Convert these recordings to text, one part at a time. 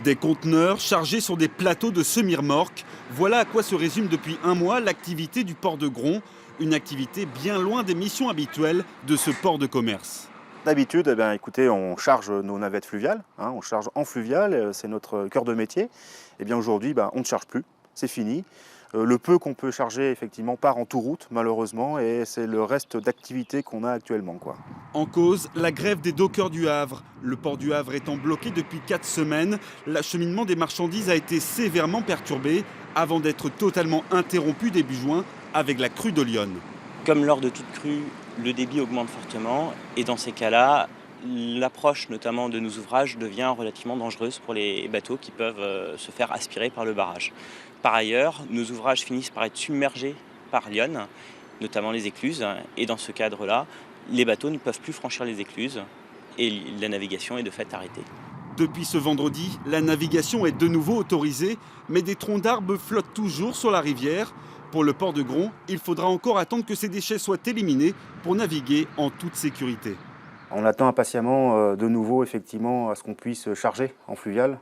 Des conteneurs chargés sur des plateaux de semi-remorques. Voilà à quoi se résume depuis un mois l'activité du port de Gron. Une activité bien loin des missions habituelles de ce port de commerce. D'habitude, écoutez, on charge nos navettes fluviales, on charge en fluvial, c'est notre cœur de métier. Eh bien aujourd'hui, on ne charge plus, c'est fini. Le peu qu'on peut charger, effectivement, part en tout-route, malheureusement, et c'est le reste d'activité qu'on a actuellement, quoi. En cause, la grève des dockers du Havre. Le port du Havre étant bloqué depuis 4 semaines, l'acheminement des marchandises a été sévèrement perturbé avant d'être totalement interrompu début juin avec la crue de l'Yonne. Comme lors de toute crue, le débit augmente fortement et dans ces cas-là, l'approche notamment de nos ouvrages devient relativement dangereuse pour les bateaux qui peuvent se faire aspirer par le barrage. Par ailleurs, nos ouvrages finissent par être submergés par l'Yonne, notamment les écluses, et dans ce cadre-là, les bateaux ne peuvent plus franchir les écluses et la navigation est de fait arrêtée. Depuis ce vendredi, la navigation est de nouveau autorisée, mais des troncs d'arbres flottent toujours sur la rivière. Pour le port de Gron, il faudra encore attendre que ces déchets soient éliminés pour naviguer en toute sécurité. On attend impatiemment de nouveau, effectivement, à ce qu'on puisse charger en fluvial,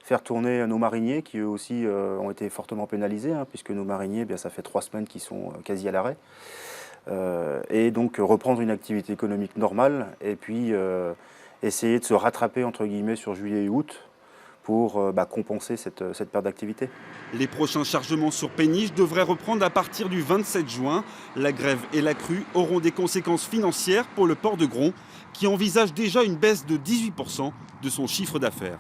faire tourner nos mariniers qui eux aussi ont été fortement pénalisés, puisque nos mariniers, ça fait 3 semaines qu'ils sont quasi à l'arrêt. Et donc reprendre une activité économique normale et puis essayer de se rattraper entre guillemets sur juillet et août pour compenser cette perte d'activité. Les prochains chargements sur péniche devraient reprendre à partir du 27 juin. La grève et la crue auront des conséquences financières pour le port de Gron qui envisage déjà une baisse de 18% de son chiffre d'affaires.